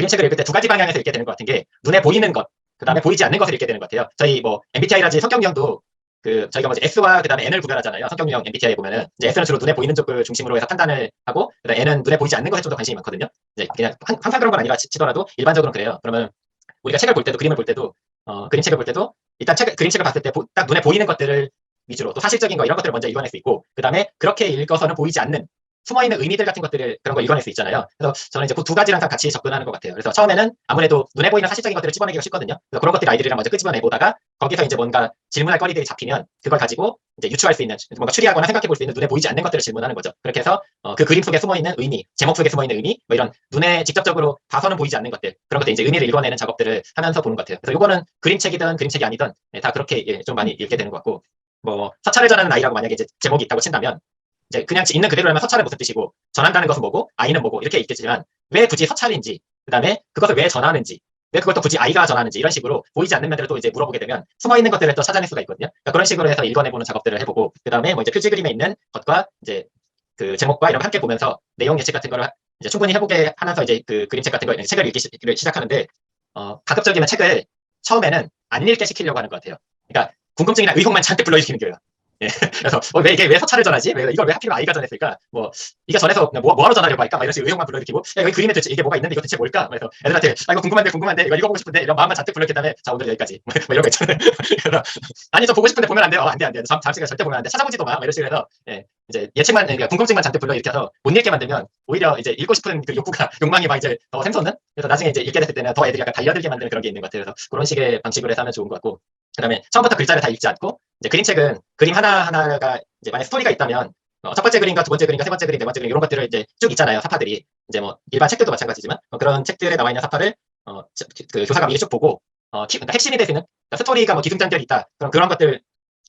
그림책을 읽을 때 두 가지 방향에서 읽게 되는 것 같은 게 눈에 보이는 것, 그 다음에 보이지 않는 것을 읽게 되는 것 같아요. 저희 뭐 MBTI라든지 성격 유형도 저희가 뭐 S와 그 다음에 N을 구별하잖아요. 성격 유형 MBTI 보면은 이제 S는 주로 눈에 보이는 쪽을 중심으로 해서 판단을 하고, 그다음에 N은 눈에 보이지 않는 것에 좀 더 관심이 많거든요. 이제 그냥 항상 그런 건 아니라 치더라도 일반적으로 그래요. 그러면 우리가 책을 볼 때도 그림을 볼 때도 그림책을 볼 때도 일단 그림책을 봤을 때 딱 눈에 보이는 것들을 위주로 또 사실적인 거 이런 것들을 먼저 읽어낼 수 있고, 그 다음에 그렇게 읽어서는 보이지 않는 숨어있는 의미들 같은 것들을 그런 걸 읽어낼 수 있잖아요. 그래서 저는 이제 그 두 가지랑 다 같이 접근하는 것 같아요. 그래서 처음에는 아무래도 눈에 보이는 사실적인 것들을 찝어내기가 쉽거든요. 그래서 그런 것들을 아이들이랑 먼저 끄집어내 보다가 거기서 이제 뭔가 질문할 거리들이 잡히면 그걸 가지고 이제 유추할 수 있는, 뭔가 추리하거나 생각해 볼 수 있는 눈에 보이지 않는 것들을 질문하는 거죠. 그렇게 해서 그 그림 속에 숨어있는 의미, 제목 속에 숨어있는 의미, 뭐 이런 눈에 직접적으로 봐서는 보이지 않는 것들, 그런 것들 이제 의미를 읽어내는 작업들을 하면서 보는 것 같아요. 그래서 이거는 그림책이든 그림책이 아니든 다 그렇게 좀 많이 읽게 되는 것 같고, 뭐 서찰을 전하는 아이라고 만약에 이제 제목이 있다고 친다면 이제 그냥 있는 그대로 하면 서찰은 무슨 뜻이고 전한다는 것은 뭐고 아이는 뭐고 이렇게 있겠지만, 왜 굳이 서찰인지, 그다음에 그것을 왜 전하는지, 왜 그걸 또 굳이 아이가 전하는지, 이런 식으로 보이지 않는 면들을 또 이제 물어보게 되면 숨어 있는 것들을 또 찾아낼 수가 있거든요. 그러니까 그런 식으로 해서 읽어내보는 작업들을 해보고, 그다음에 뭐 이제 표지 그림에 있는 것과 이제 그 제목과 이런 걸 함께 보면서 내용 예측 같은 거를 이제 충분히 해보게 하면서 이제 그 그림책 같은 거 책을 읽기를 시작하는데, 가급적이면 책을 처음에는 안 읽게 시키려고 하는 것 같아요. 그러니까 궁금증이나 의혹만 잔뜩 불러일으키는 거예요. 예. 그래서 왜 이게 왜 서찰을 전하지? 왜 이걸 왜 하필 아이가 전했을까? 뭐 이게 전해서 뭐하러 전하려고 할까? 막 이런 식으로 의혹만 불러일으키고, 야, 여기 그림에 대체 이게 뭐가 있는데 이거 대체 뭘까? 그래서 애들한테 이거 궁금한데 이거 읽어보고 싶은데 이런 마음만 잔뜩 불러일으킨 다음에 자 오늘 여기까지 뭐 이런 거 있잖아요. 그래서 아니 저 보고 싶은데 보면 안 돼요. 안 돼. 잠시가 절대 보면 안 돼. 찾아보지도 마. 이런 식으로 해서 이제 예측만, 그러니까 궁금증만 잔뜩 불러일으켜서 못 읽게 만들면 오히려 이제 읽고 싶은 그 욕망이 막 이제 더 샘솟는. 그래서 나중에 이제 읽게 됐을 때는 더 애들이 약간 달려들게 만드는 그런 게 있는 것 같아요. 그래서 그런 식의 방식으로 해서 하면 좋은 것 같고, 그다음에 처음부터 글자를 다 읽지 않고 이제 그림책은 그림 하나하나가 이제 만약 스토리가 있다면 첫 번째 그림과 두 번째 그림과 세 번째 그림, 네 번째 그림 이런 것들을 이제 쭉 있잖아요. 사파들이 이제 뭐 일반 책들도 마찬가지지만 그런 책들에 나와 있는 사파를 그 교사가 미리 쭉 보고 그러니까 핵심이 될 수 있는, 그러니까 스토리가 뭐 기승전결이 있다 그런 것들을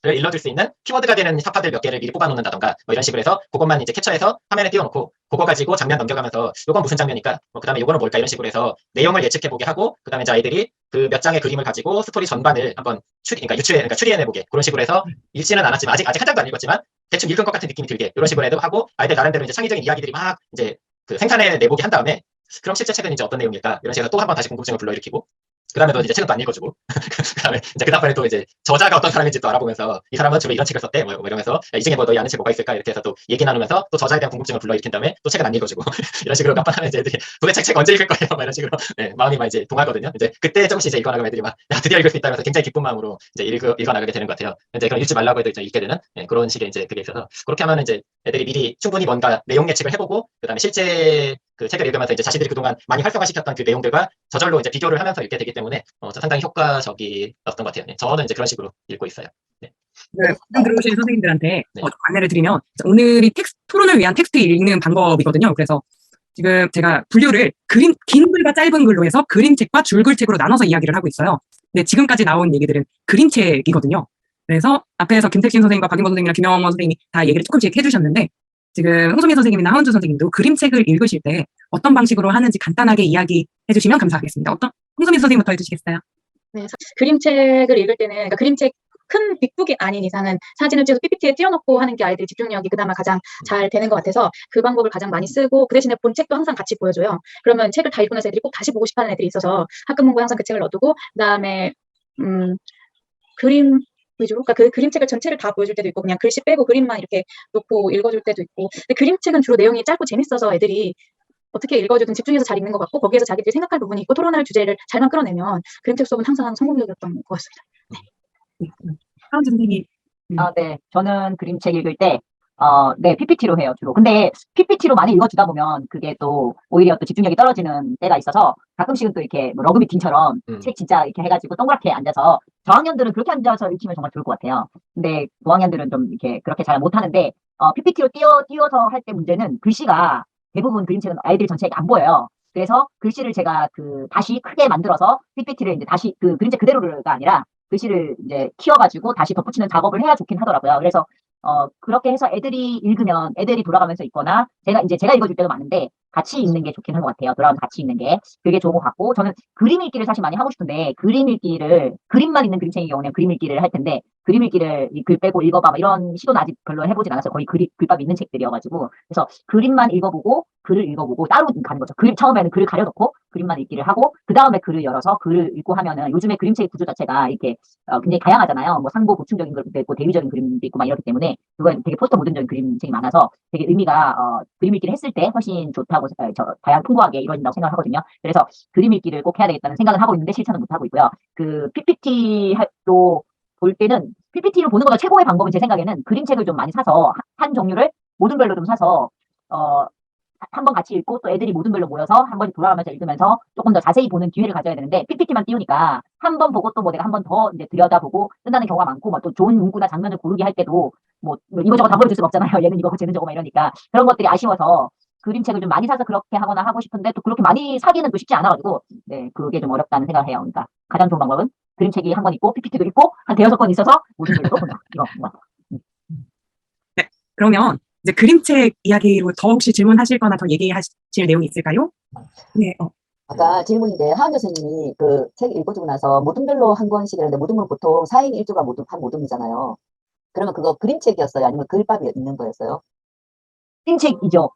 일러줄 수 있는 키워드가 되는 사파들 몇 개를 미리 뽑아놓는다던가 뭐 이런 식으로 해서 그것만 이제 캡처해서 화면에 띄워놓고 그거 가지고 장면 넘겨가면서 요건 무슨 장면일까? 뭐 그다음에 요거는 뭘까? 이런 식으로 해서 내용을 예측해보게 하고, 그다음에 이제 아이들이 그 몇 장의 그림을 가지고 스토리 전반을 한번 그러니까 추리해내보게, 그런 식으로 해서 읽지는 않았지만 아직 한 장도 안 읽었지만 대충 읽은 것 같은 느낌이 들게 이런 식으로 해도 하고, 아이들 나름대로 이제 창의적인 이야기들이 막 이제 그 생산해내보게 한 다음에 그럼 실제 책은 이제 어떤 내용일까? 이런 식으로 또 한 번 다시 궁금증을 불러일으키고, 그 다음에 또 이제 책은 또 안 읽어주고, 그 다음에 이제 그 다음에 또 이제 저자가 어떤 사람인지 또 알아보면서 이 사람은 주로 이런 책을 썼대, 뭐 이러면서 이 중에 뭐 너희 아는 책 뭐가 있을까? 이렇게 해서 또 얘기 나누면서 또 저자에 대한 궁금증을 불러일으킨 다음에 또 책은 안 읽어주고 이런 식으로 몇 번 하면 이제 애들이 도대체 책 언제 읽을 거예요? 막 이런 식으로 마음이 막 이제 동하거든요. 이제 그때 조금씩 이제 읽어나가면 애들이 막 야, 드디어 읽을 수 있다면서 굉장히 기쁜 마음으로 이제 읽어나가게 되는 것 같아요. 이제 그럼 읽지 말라고 해도 이제 읽게 되는 그런 식의 이제 그게 있어서, 그렇게 하면 이제 애들이 미리 충분히 뭔가 내용 예측을 해보고, 그다음에 실제 그 책을 읽으면서 이제 자신들이 그동안 많이 활성화시켰던 그 내용들과 저절로 이제 비교를 하면서 읽게 되기 때문에 상당히 효과적이었던 것 같아요. 저는 이제 그런 식으로 읽고 있어요. 네. 네, 방금 들어오신 선생님들한테 네. 안내를 드리면 오늘이 토론을 위한 텍스트 읽는 방법이거든요. 그래서 지금 제가 분류를 긴 글과 짧은 글로 해서 그림책과 줄글책으로 나눠서 이야기를 하고 있어요. 근데 지금까지 나온 얘기들은 그림책이거든요. 그래서 앞에서 김택신 선생님과 박인보 선생님이랑 김영원 선생님이 다 얘기를 조금씩 해주셨는데, 지금 홍소민 선생님이나 하은주 선생님도 그림책을 읽으실 때 어떤 방식으로 하는지 간단하게 이야기해 주시면 감사하겠습니다. 홍소민 선생님부터 해주시겠어요? 네, 그림책을 읽을 때는, 그러니까 그림책 큰 빅북이 아닌 이상은 사진을 찍어서 PPT에 띄워놓고 하는 게 아이들이 집중력이 그나마 가장 잘 되는 것 같아서 그 방법을 가장 많이 쓰고, 그 대신에 본 책도 항상 같이 보여줘요. 그러면 책을 다 읽고 나서 애들이 꼭 다시 보고 싶어하는 애들이 있어서 학급 문고에 항상 그 책을 놔두고, 그다음에 그림 위주로, 그러니까 그 그림책을 전체를 다 보여줄 때도 있고 그냥 글씨 빼고 그림만 이렇게 놓고 읽어줄 때도 있고. 근데 그림책은 주로 내용이 짧고 재밌어서 애들이 어떻게 읽어주든 집중해서 잘 읽는 것 같고, 거기에서 자기들이 생각할 부분이 있고 토론할 주제를 잘만 끌어내면 그림책 수업은 항상 성공적이었던 것 같습니다. 하은주 선생님. 네. 저는 그림책 읽을 때, 네, PPT로 해요, 주로. 근데 PPT로 많이 읽어주다 보면 그게 또 오히려 또 집중력이 떨어지는 때가 있어서 가끔씩은 또 이렇게 뭐 러그 미팅처럼 책 진짜 이렇게 해가지고 동그랗게 앉아서, 저학년들은 그렇게 앉아서 읽히면 정말 좋을 것 같아요. 근데 고학년들은 좀 이렇게 그렇게 잘 못하는데, PPT로 띄워서 할 때 문제는 글씨가 대부분 그림책은 아이들 전체가 안 보여요. 그래서 글씨를 제가 다시 크게 만들어서 PPT를 이제 다시 그림책 그대로가 아니라 글씨를 이제 키워가지고 다시 덧붙이는 작업을 해야 좋긴 하더라고요. 그래서 그렇게 해서 애들이 읽으면 애들이 돌아가면서 읽거나 제가 읽어줄 때도 많은데 같이 읽는 게 좋긴 한 것 같아요. 돌아가면서 같이 읽는 게 그게 좋은 것 같고, 저는 그림 읽기를 사실 많이 하고 싶은데 그림만 있는 그림책의 경우는 그림 읽기를 할 텐데 그림 읽기를 이 글 빼고 읽어봐 막 이런 시도는 아직 별로 해보진 않았어요. 거의 글밥 있는 책들이어가지고 그래서 그림만 읽어보고 글을 읽어보고 따로 가는 거죠. 그림 처음에는 글을 가려놓고 그림만 읽기를 하고 그 다음에 글을 열어서 글을 읽고 하면은 요즘에 그림책 구조 자체가 이렇게 굉장히 다양하잖아요. 뭐 상고 보충적인 것도 있고 대위적인 그림도 있고 막 이렇기 때문에 그건 되게 포스터 모던적인 그림책이 많아서 되게 의미가 그림 읽기를 했을 때 훨씬 좋다고 다양 풍부하게 이루어진다고 생각을 하거든요. 그래서 그림 읽기를 꼭 해야 되겠다는 생각을 하고 있는데 실천은 못 하고 있고요. 그 PPT도 볼 때는 PPT를 보는 것보다 최고의 방법은 제 생각에는 그림책을 좀 많이 사서 한 종류를 모든 별로 좀 사서 한 번 같이 읽고 또 애들이 모든 별로 모여서 한 번씩 돌아가면서 읽으면서 조금 더 자세히 보는 기회를 가져야 되는데 PPT만 띄우니까 한 번 보고 또 뭐 내가 한 번 더 이제 들여다보고 끝나는 경우가 많고 뭐 또 좋은 문구나 장면을 고르기 할 때도 뭐 이거저거 다 보여줄 수가 없잖아요. 얘는 이거고 쟤는 저거 막 이러니까 그런 것들이 아쉬워서 그림책을 좀 많이 사서 그렇게 하거나 하고 싶은데 또 그렇게 많이 사기는 또 쉽지 않아가지고 네 그게 좀 어렵다는 생각을 해요. 그러니까 가장 좋은 방법은 그림책이 한 권 있고 PPT도 있고 한 대여섯 권 있어서 모든 별로 본다. 이거. 네, 그러면 이제 그림책 이야기로 더 혹시 질문하실 거나 더 얘기하실 내용이 있을까요? 네, 아까 질문인데 하은조 선생님이 그 책 읽어주고 나서 모둠별로 한 권씩 이랬는데 모둠은 보통 4인 1조가 한 모둠이잖아요. 그러면 그거 그림책이었어요? 아니면 글밥이 있는 거였어요? 그림책이죠.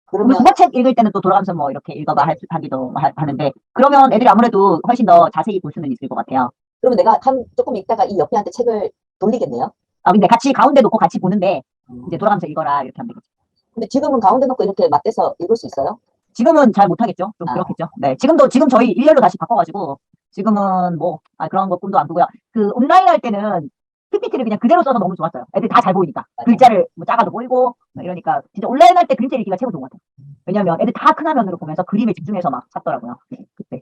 그러면 국어책 읽을 때는 또 돌아가면서 뭐 이렇게 읽어봐 하기도 하는데 그러면 애들이 아무래도 훨씬 더 자세히 볼 수는 있을 것 같아요. 그러면 내가 조금 읽다가 이 옆에한테 책을 돌리겠네요? 근데 같이 가운데 놓고 같이 보는데 이제 돌아가면서 읽어라 이렇게 하면 되겠죠. 근데 지금은 가운데 놓고 이렇게 맞대서 읽을 수 있어요? 지금은 잘 못하겠죠. 좀 그렇겠죠. 네. 지금 저희 일렬로 다시 바꿔가지고 지금은 뭐 그런 거 꿈도 안 꾸고요. 그 온라인 할 때는 PPT를 그냥 그대로 써서 너무 좋았어요. 애들이 다 잘 보이니까. 글자를 뭐 작아도 보이고 이러니까 진짜 온라인 할 때 그림책 읽기가 최고 좋은 것 같아요. 왜냐면 애들 다 큰 화면으로 보면서 그림에 집중해서 막 찾더라고요. 그때.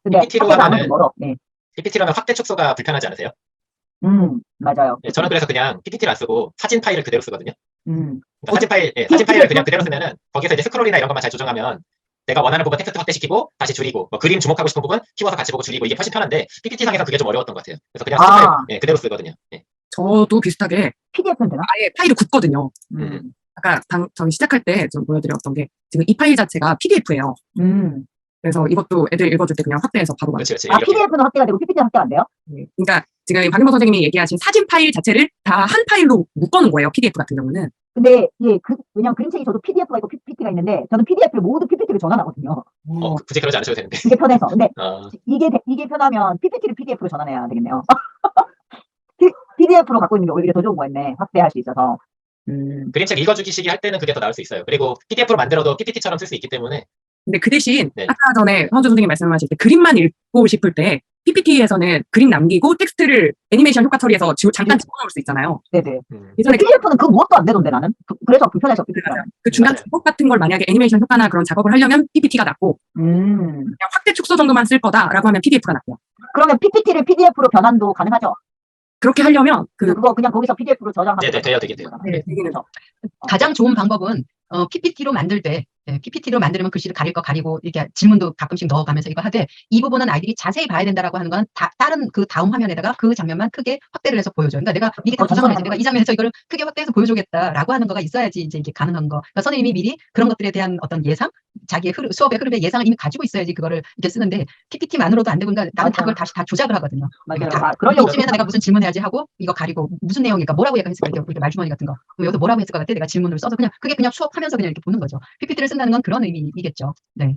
근데 PPT로 학교가 아무래도 하면은 멀어. 네. PPT로 하면 확대 축소가 불편하지 않으세요? 맞아요. 예, 저는 그래서 그냥 PPT를 안 쓰고 사진 파일을 그대로 쓰거든요. 음. 그러니까 사진 파일을 그냥 그대로 쓰면은 거기서 이제 스크롤이나 이런 것만 잘 조정하면 내가 원하는 부분 텍스트 확대시키고 다시 줄이고 뭐 그림 주목하고 싶은 부분 키워서 같이 보고 줄이고 이게 훨씬 편한데 PPT 상에서 그게 좀 어려웠던 것 같아요. 그래서 그냥 사진 파일 그대로 쓰거든요. 예. 저도 비슷하게 PDF는 되나? 아예 파일을 굽거든요. 아까 저희 시작할 때 좀 보여드렸던 게 지금 이 파일 자체가 PDF예요. 그래서 이것도 애들 읽어줄 때 그냥 확대해서 바로 그렇지, 그렇지. 이렇게. PDF는 확대가 되고 PPT는 확대가 안 돼요? 네. 그러니까 지금 박영선 선생님이 얘기하신 사진 파일 자체를 다 한 파일로 묶어놓은 거예요. PDF 같은 경우는. 근데 왜냐면 그림책이 저도 PDF가 있고 PPT가 있는데 저는 PDF를 모두 PPT로 전환하거든요. 굳이 그러지 않으셔도 되는데. 이게 편해서. 근데 이게 편하면 PPT를 PDF로 전환해야 되겠네요. PDF로 갖고 있는 게 오히려 더 좋은 거였네. 확대할 수 있어서. 그림책 읽어주기식이 할 때는 그게 더 나을 수 있어요. 그리고 PDF로 만들어도 PPT처럼 쓸 수 있기 때문에. 근데 그 대신 네. 아까 전에 황조 선생님 말씀하실 때 그림만 읽고 싶을 때 PPT에서는 그림 남기고 텍스트를 애니메이션 효과 처리해서 잠깐 집어넣을 수 있잖아요. 네네. 예전에 PDF는 그 무엇도 안 되던데 나는. 그래서 불편해서 PPT가. 그 중간 작업 같은 걸 만약에 애니메이션 효과나 그런 작업을 하려면 PPT가 낫고 그냥 확대 축소 정도만 쓸 거다라고 하면 PDF가 낫고요. 그러면 PPT를 PDF로 변환도 가능하죠? 그렇게 하려면 그거 그냥 거기서 PDF로 저장하면 네, 돼요. 네, 되기는 가장 좋은 방법은 PPT로 만들 때 PPT로 만들면 글씨를 가릴 거 가리고 이렇게 질문도 가끔씩 넣어가면서 이거 하되 이 부분은 아이들이 자세히 봐야 된다라고 하는 건 다른 그 다음 화면에다가 그 장면만 크게 확대를 해서 보여줘. 그러니까 내가 미리 다 구성을 해서 내가 이 장면에서 이거를 크게 확대해서 보여주겠다라고 하는 거가 있어야지 이제 이게 가능한 거. 그러니까 선생님이 미리 그런 것들에 대한 어떤 예상, 자기의 수업의 흐름의 예상을 이미 가지고 있어야지 그거를 이렇게 쓰는데 PPT만으로도 안 되고 그러니까 나는 다 그걸 다시 다 조작을 하거든요. 맞아요. 그러려고 이쯤에서 내가 무슨 질문해야지 하고 이거 가리고 무슨 내용이니까 뭐라고 얘가 했을까 이렇게 말주머니 같은 거 여기서 뭐라고 했을 것 같아 내가 질문을 써서 그냥 그게 그냥 수업하면서 그냥 이렇게 보는 거죠. PPT를 쓴다는 건 그런 의미이겠죠. 네.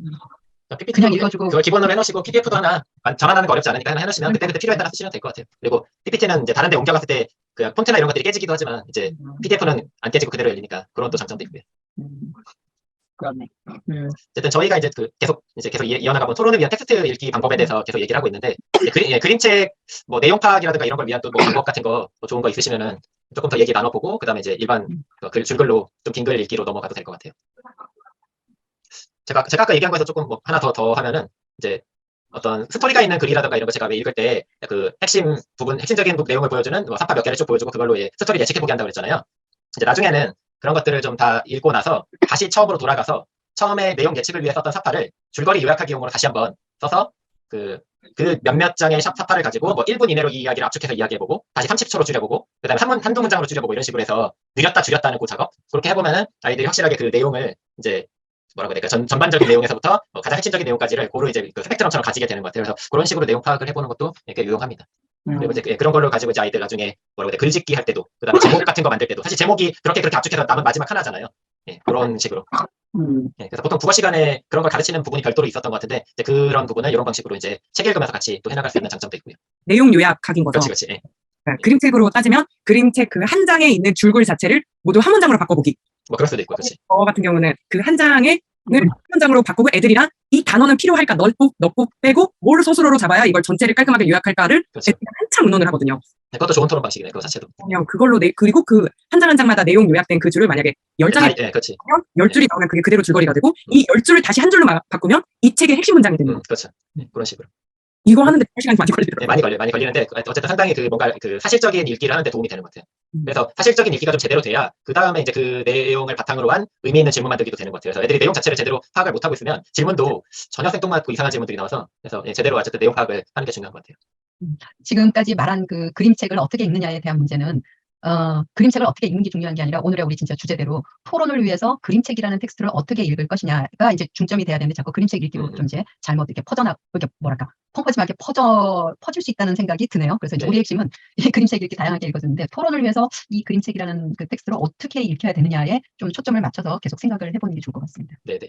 PPT 그냥 읽어주고 그걸 기본으로 해놓으시고 PDF도 하나 전환하는 거 어렵지 않으니까 하나 해놓으시면 그때 필요에 따라 쓰시면 될 것 같아요. 그리고 PPT는 이제 다른 데 옮겨갔을 때 그 폰트나 이런 것들이 깨지기도 하지만 이제 PDF는 안 깨지고 그대로 열리니까 그런 또 장점도 있고요. 그렇네. 어쨌든 저희가 이제 계속 이어나가본 토론을 위한 텍스트 읽기 방법에 대해서 계속 얘기를 하고 있는데 그림책 뭐 내용 파악이라든가 이런 걸 위한 또 뭐 방법 같은 거 좋은 거 있으시면은 조금 더 얘기 나눠보고 그다음에 이제 일반 줄글로 좀 긴 글 읽기로 넘어가도 될 것 같아요. 제가 아까 얘기한 거에서 조금 뭐 하나 더 하면은 이제 어떤 스토리가 있는 글이라든가 이런 거 제가 왜 읽을 때 그 핵심적인 내용을 보여주는 뭐 사파 몇 개를 쭉 보여주고 그걸로 스토리 예측해보게 한다고 그랬잖아요. 이제 나중에는 그런 것들을 좀 다 읽고 나서 다시 처음으로 돌아가서 처음에 내용 예측을 위해 썼던 사파를 줄거리 요약하기용으로 다시 한번 써서 그 몇몇 장의 사파를 가지고 뭐 1분 이내로 이 이야기를 압축해서 이야기해보고 다시 30초로 줄여보고 그 다음에 한두 문장으로 줄여보고 이런 식으로 해서 늘렸다 줄였다는 그 작업 그렇게 해보면은 아이들이 확실하게 그 내용을 이제 뭐라고 해야 될까 전반적인 내용에서부터 가장 핵심적인 내용까지를 고루 이제 그 스펙트럼처럼 가지게 되는 것 같아요. 그래서 그런 식으로 내용 파악을 해보는 것도 이렇게 유용합니다. 그리고 이제 그런 걸로 가지고 이제 아이들 나중에 뭐라고 해야 돼, 글짓기 할 때도, 그다음에 제목 같은 거 만들 때도, 사실 제목이 그렇게 압축해서 남은 마지막 하나잖아요. 예, 그런 식으로. 예, 그래서 보통 국어 시간에 그런 걸 가르치는 부분이 별도로 있었던 것 같은데, 이제 그런 부분을 이런 방식으로 이제 책 읽으면서 같이 또 해나갈 수 있는 장점도 있고요. 내용 요약학인 거죠. 그렇지, 그렇지. 예. 그러니까 그림책으로 따지면 그림책 그 한 장에 있는 줄글 자체를 모두 한 문장으로 바꿔보기. 뭐 그럴 수도 있고, 그렇지. 저 같은 경우는 그 한 장을 한 문장으로 바꾸고 애들이랑 이 단어는 필요할까 넣고 빼고 뭘 소스로로 잡아야 이걸 전체를 깔끔하게 요약할까를 그렇죠. 애들이랑 한참 의논을 하거든요. 그것도 좋은 토론 방식이네, 그거 자체도. 그냥 그걸로 그리고 그 한 장 한 장마다 내용 요약된 그 줄을 만약에 10장에 예, 그렇지. 10줄이 나오면 그게 그대로 줄거리가 되고 이 10줄을 다시 한 줄로 바꾸면 이 책의 핵심 문장이 됩니다. 그렇죠. 예, 그런 식으로. 이거 하는데 시간이 많이 네, 걸리더라고요. 많이 걸리는데, 어쨌든 상당히 그 뭔가 그 사실적인 읽기를 하는데 도움이 되는 것 같아요. 그래서 사실적인 읽기가 좀 제대로 돼야 그 다음에 이제 그 내용을 바탕으로 한 의미 있는 질문 만들기도 되는 것 같아요. 그래서 애들이 내용 자체를 제대로 파악을 못하고 있으면 질문도 전혀 생뚱맞고 이상한 질문들이 나와서, 그래서 예, 제대로 어쨌든 내용 파악을 하는 게 중요한 것 같아요. 지금까지 말한 그 그림책을 어떻게 읽느냐에 대한 문제는 그림책을 어떻게 읽는 게 중요한 게 아니라 오늘의 우리 진짜 주제대로 토론을 위해서 그림책이라는 텍스트를 어떻게 읽을 것이냐가 이제 중점이 돼야 되는데 자꾸 그림책 읽기로 좀 이제 잘못 이렇게 이렇게 뭐랄까 펑퍼짐하게 퍼질 수 있다는 생각이 드네요. 그래서 이제 네. 우리 핵심은 이 그림책 읽기 다양하게 읽어주는데 토론을 위해서 이 그림책이라는 그 텍스트를 어떻게 읽혀야 되느냐에 좀 초점을 맞춰서 계속 생각을 해보는 게 좋을 것 같습니다. 네, 네.